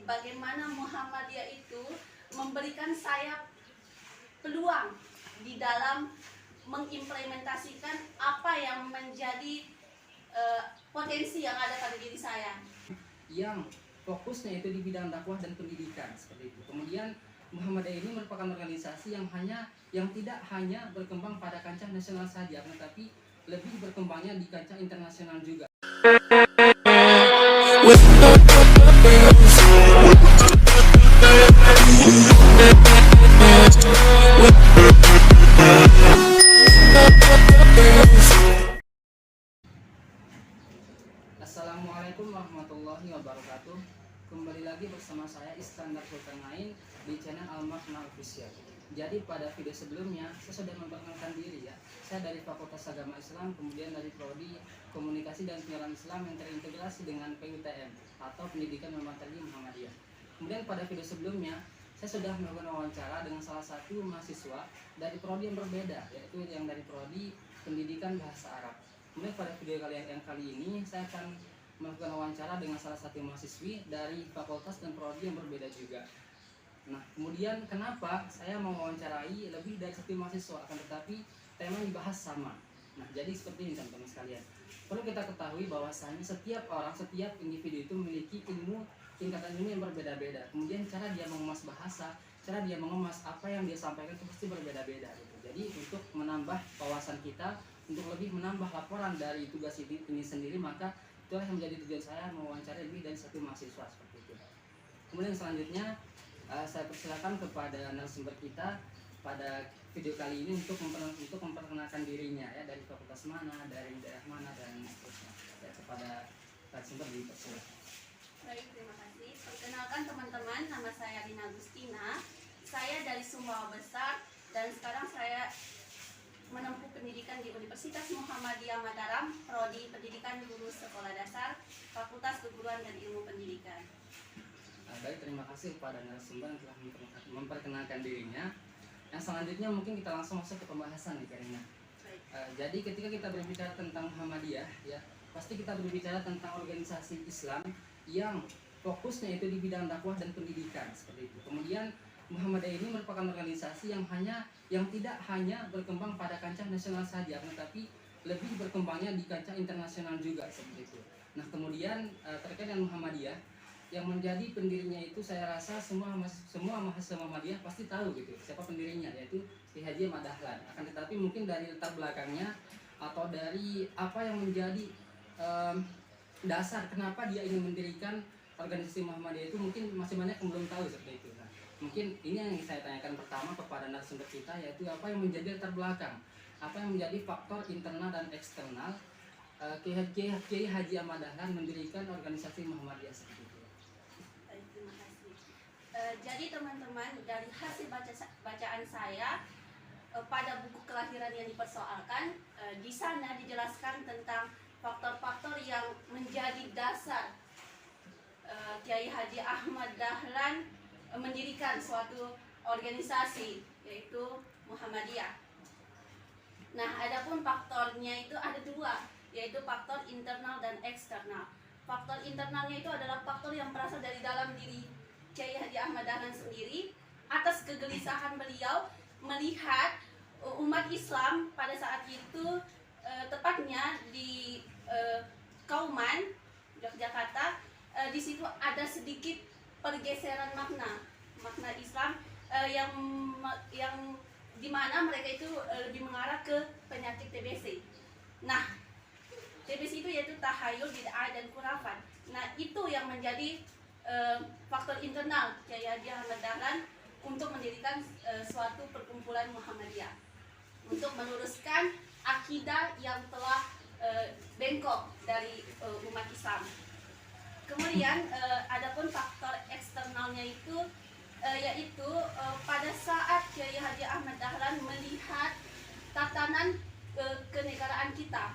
bagaimana Muhammadiyah itu memberikan sayap peluang di dalam mengimplementasikan apa yang menjadi potensi yang ada pada diri saya. Yang fokusnya itu di bidang dakwah dan pendidikan seperti itu. Kemudian Muhammadiyah ini merupakan organisasi yang tidak hanya berkembang pada kancah nasional saja, tetapi lebih berkembangnya di kancah internasional juga. Assalamualaikum warahmatullahi wabarakatuh. Kembali lagi bersama saya Iskandar Sulkarnain di channel Al-Makna Official. Jadi pada video sebelumnya saya sudah memperkenalkan diri ya. Saya dari Fakultas Agama Islam, kemudian dari Prodi Komunikasi dan Penyiaran Islam yang terintegrasi dengan PUTM atau Pendidikan Muhammadiyah Muhammadiyah. Kemudian pada video sebelumnya saya sudah melakukan wawancara dengan salah satu mahasiswa dari prodi yang berbeda, yaitu yang dari Prodi Pendidikan Bahasa Arab. Kemudian pada video kali ini saya akan melakukan wawancara dengan salah satu mahasiswi dari fakultas dan prodi yang berbeda juga. Nah, kemudian kenapa saya mau wawancarai lebih dari satu mahasiswa, akan tetapi tema yang dibahas sama. Nah, jadi seperti ini teman-teman sekalian. Perlu kita ketahui bahwasanya setiap orang, setiap individu itu memiliki tingkatan ilmu yang berbeda-beda. Kemudian cara dia mengemas bahasa, cara dia mengemas apa yang dia sampaikan itu pasti berbeda-beda gitu. Jadi untuk menambah wawasan kita, untuk lebih menambah laporan dari tugas ini sendiri, maka itulah yang menjadi tujuan saya mewawancarai lebih dari satu mahasiswa seperti itu. Kemudian selanjutnya saya persilakan kepada narasumber kita pada video kali ini untuk memperkenalkan dirinya ya, dari fakultas mana, dari daerah mana, dan seterusnya. Ya, kepada narasumber dipersilakan. Baik, terima kasih. Perkenalkan teman-teman, nama saya Lina Agustina. Saya dari Sumbawa Besar dan sekarang saya menempuh pendidikan di Universitas Muhammadiyah Mataram, Prodi Pendidikan Guru Sekolah Dasar, Fakultas Keguruan dan Ilmu Pendidikan. Baik, terima kasih kepada narasumber yang telah memperkenalkan dirinya. Yang selanjutnya mungkin kita langsung masuk ke pembahasan nih, Karina. Jadi ketika kita berbicara tentang Muhammadiyah, ya pasti kita berbicara tentang organisasi Islam yang fokusnya itu di bidang dakwah dan pendidikan seperti itu. Kemudian Muhammadiyah ini merupakan organisasi yang tidak hanya berkembang pada kancah nasional saja, tetapi lebih berkembangnya di kancah internasional juga seperti itu. Nah, kemudian terkait dengan Muhammadiyah, yang menjadi pendirinya itu saya rasa semua mahasiswa Muhammadiyah pasti tahu gitu siapa pendirinya, yaitu Ki Haji Ahmad Dahlan. Akan tetapi mungkin dari latar belakangnya atau dari apa yang menjadi dasar kenapa dia ingin mendirikan organisasi Muhammadiyah itu mungkin masih banyak yang belum tahu seperti itu. Nah, mungkin ini yang saya tanyakan pertama kepada narasumber kita, yaitu apa yang menjadi latar belakang, apa yang menjadi faktor internal dan eksternal Kiai Haji Ahmad Dahlan mendirikan organisasi Muhammadiyah seperti itu. Terima kasih. Jadi teman-teman, dari hasil bacaan saya pada buku kelahiran yang dipersoalkan, di sana dijelaskan tentang faktor-faktor yang menjadi dasar Kiai Haji Ahmad Dahlan mendirikan suatu organisasi, yaitu Muhammadiyah. Nah, adapun faktornya itu ada dua, yaitu faktor internal dan eksternal. Faktor internalnya itu adalah faktor yang berasal dari dalam diri Kiai Haji Ahmad Dahlan sendiri atas kegelisahan beliau melihat umat Islam pada saat itu, tepatnya di Kauman, Yogyakarta, di situ ada sedikit pergeseran makna Islam yang dimana mereka itu lebih mengarah ke penyakit TBC. Nah, TBC itu yaitu tahayul, bid'ah, dan khurafat. Nah, itu yang menjadi faktor internal Kiai Haji Ahmad Dahlan untuk mendirikan suatu perkumpulan Muhammadiyah untuk meluruskan akidah yang telah bengkok dari umat Islam. Kemudian adapun faktor eksternalnya itu yaitu pada saat Kiai Haji Ahmad Dahlan melihat tatanan kenegaraan kita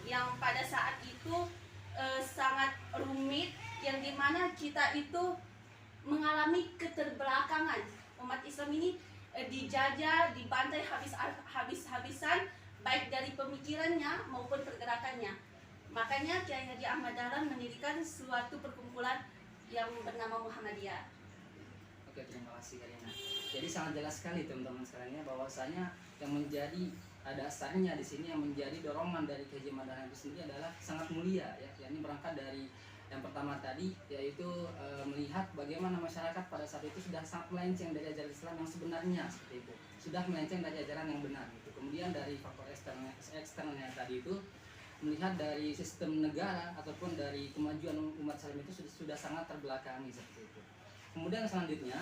yang pada saat itu sangat rumit, yang dimana kita itu mengalami keterbelakangan. Umat Islam ini dijajah, dibantai habis-habisan, baik dari pemikirannya maupun pergerakannya. Makanya Kiai Haji Ahmad Dahlan mendirikan suatu perkumpulan yang bernama Muhammadiyah. Oke, terima kasih Karina. Jadi sangat jelas sekali teman-teman sekalian ya, bahwasanya yang menjadi dasarnya di sini, yang menjadi dorongan dari KJ Madinah itu sendiri adalah sangat mulia ya. Ini berangkat dari yang pertama tadi, yaitu melihat bagaimana masyarakat pada saat itu sudah sangat melenceng dari ajaran Islam yang sebenarnya, seperti itu. Sudah melenceng dari ajaran yang benar gitu. Kemudian dari faktor eksternalnya tadi itu, melihat dari sistem negara ataupun dari kemajuan umat Islam itu sudah sangat terbelakangi seperti itu. Kemudian selanjutnya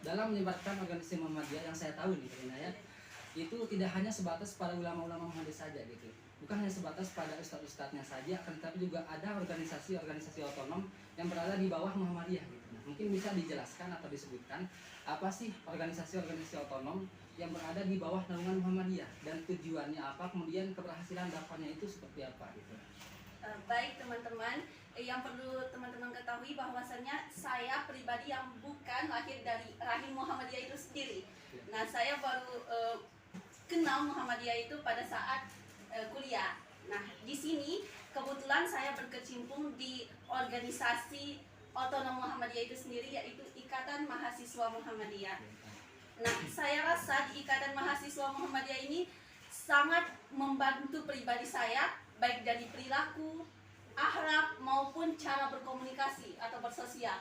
dalam menyebarkan organisasi Muhammadiyah yang saya tahu nih Karina ya, itu tidak hanya sebatas pada ulama-ulama Muhammadiyah saja gitu, bukan hanya sebatas pada ustadz-ustadznya saja, akan tetapi juga ada organisasi-organisasi otonom yang berada di bawah Muhammadiyah gitu. Nah, mungkin bisa dijelaskan atau disebutkan apa sih organisasi-organisasi otonom yang berada di bawah naungan Muhammadiyah dan tujuannya apa, kemudian keberhasilan dakwahnya itu seperti apa gitu. Baik teman-teman, yang perlu teman-teman ketahui bahwasannya saya pribadi yang bukan lahir dari rahim Muhammadiyah itu sendiri. Nah, saya baru kenal Muhammadiyah itu pada saat kuliah. Nah, di sini kebetulan saya berkecimpung di organisasi otonom Muhammadiyah itu sendiri, yaitu Ikatan Mahasiswa Muhammadiyah. Nah, saya rasa di Ikatan Mahasiswa Muhammadiyah ini sangat membantu pribadi saya, baik dari perilaku, akhlak maupun cara berkomunikasi atau bersosial.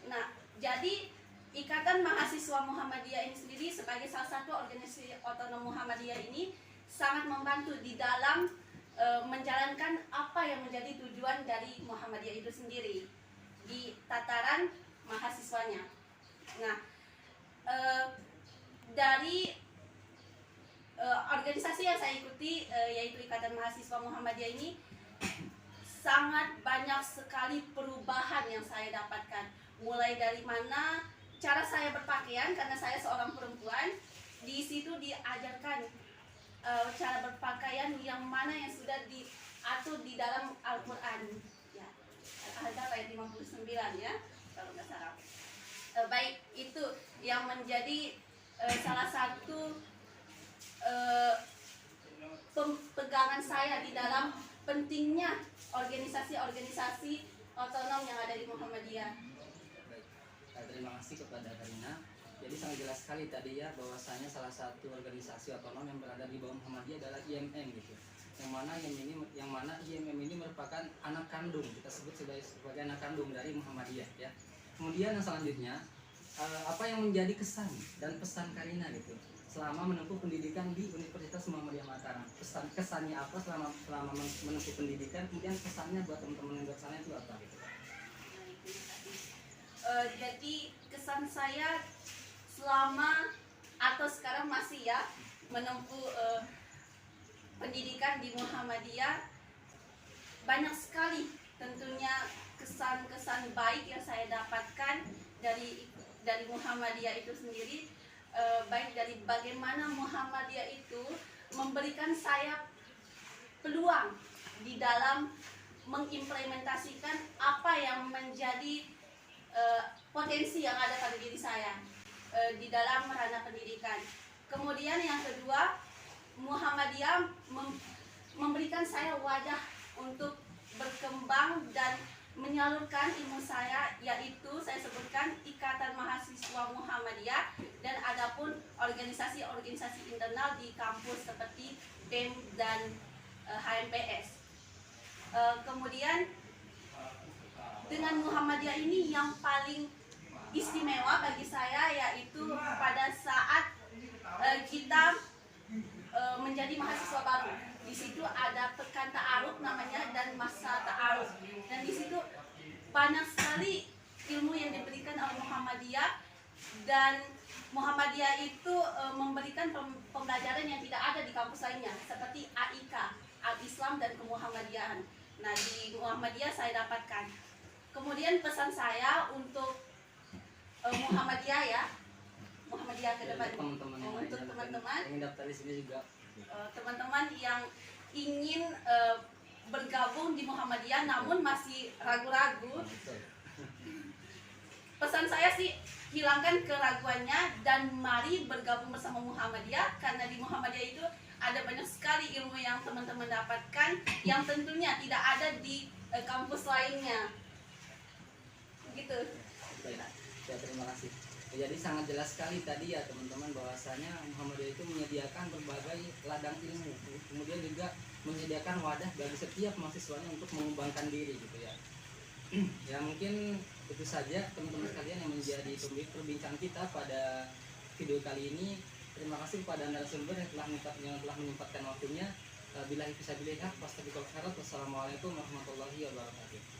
Nah, jadi Ikatan Mahasiswa Muhammadiyah ini sendiri sebagai salah satu organisasi otonom Muhammadiyah ini sangat membantu di dalam menjalankan apa yang menjadi tujuan dari Muhammadiyah itu sendiri di tataran mahasiswanya. Nah, dari organisasi yang saya ikuti yaitu Ikatan Mahasiswa Muhammadiyah ini sangat banyak sekali perubahan yang saya dapatkan, mulai dari mana cara saya berpakaian, karena saya seorang perempuan. Di situ diajarkan cara berpakaian yang mana yang sudah diatur di dalam Al-Quran ya, Al-Ahzab ayat 59 ya kalau nggak salah. Baik, itu yang menjadi salah satu pegangan saya di dalam pentingnya organisasi-organisasi otonom yang ada di Muhammadiyah. Baik, terima kasih kepada Karina. Jadi sangat jelas sekali tadi ya, bahwasanya salah satu organisasi otonom yang berada di bawah Muhammadiyah adalah IMM gitu. Yang mana IMM ini merupakan anak kandung, kita sebut sebagai anak kandung dari Muhammadiyah ya. Kemudian yang selanjutnya, apa yang menjadi kesan dan pesan Karina gitu selama menempuh pendidikan di Universitas Muhammadiyah Mataram? Kesannya apa selama menempuh pendidikan, kemudian kesannya buat teman-teman yang di sana itu apa gitu? Jadi kesan saya selama atau sekarang masih ya menempuh pendidikan di Muhammadiyah, banyak sekali tentunya kesan-kesan baik yang saya dapatkan dari Muhammadiyah itu sendiri. Baik dari bagaimana Muhammadiyah itu memberikan saya peluang di dalam mengimplementasikan apa yang menjadi potensi yang ada pada diri saya di dalam ranah pendidikan. Kemudian yang kedua, Muhammadiyah memberikan saya wadah untuk berkembang dan menyalurkan ilmu saya, yaitu saya sebutkan Ikatan Mahasiswa Muhammadiyah dan adapun organisasi-organisasi internal di kampus seperti BEM dan HMPS. Kemudian dengan Muhammadiyah ini yang paling istimewa bagi saya yaitu pada saat kita menjadi mahasiswa baru. Di situ ada pekan ta'aruf namanya dan masa ta'aruf. Dan di situ banyak sekali ilmu yang diberikan oleh Muhammadiyah, dan Muhammadiyah itu memberikan pembelajaran yang tidak ada di kampus lainnya seperti AIK, Al-Islam dan Kemuhammadiyahan. Nah, di Muhammadiyah saya dapatkan. Kemudian pesan saya untuk Muhammadiyah ya, Muhammadiyah ke depan, untuk teman-teman yang daftar di sini juga, teman-teman yang ingin bergabung di Muhammadiyah namun masih ragu-ragu, pesan saya sih hilangkan keraguannya dan mari bergabung bersama Muhammadiyah, karena di Muhammadiyah itu ada banyak sekali ilmu yang teman-teman dapatkan yang tentunya tidak ada di kampus lainnya. gitu. Baik, ya, terima kasih. Jadi sangat jelas sekali tadi ya teman-teman, bahwasanya Muhammadiyah itu menyediakan berbagai ladang ilmu, kemudian juga menyediakan wadah bagi setiap mahasiswanya untuk mengembangkan diri gitu ya. Ya mungkin itu saja teman-teman sekalian yang menjadi topik perbincangan kita pada video kali ini. Terima kasih kepada narasumber yang telah menyempatkan waktunya. Bila bisa bilih, wassalamualaikum warahmatullahi wabarakatuh.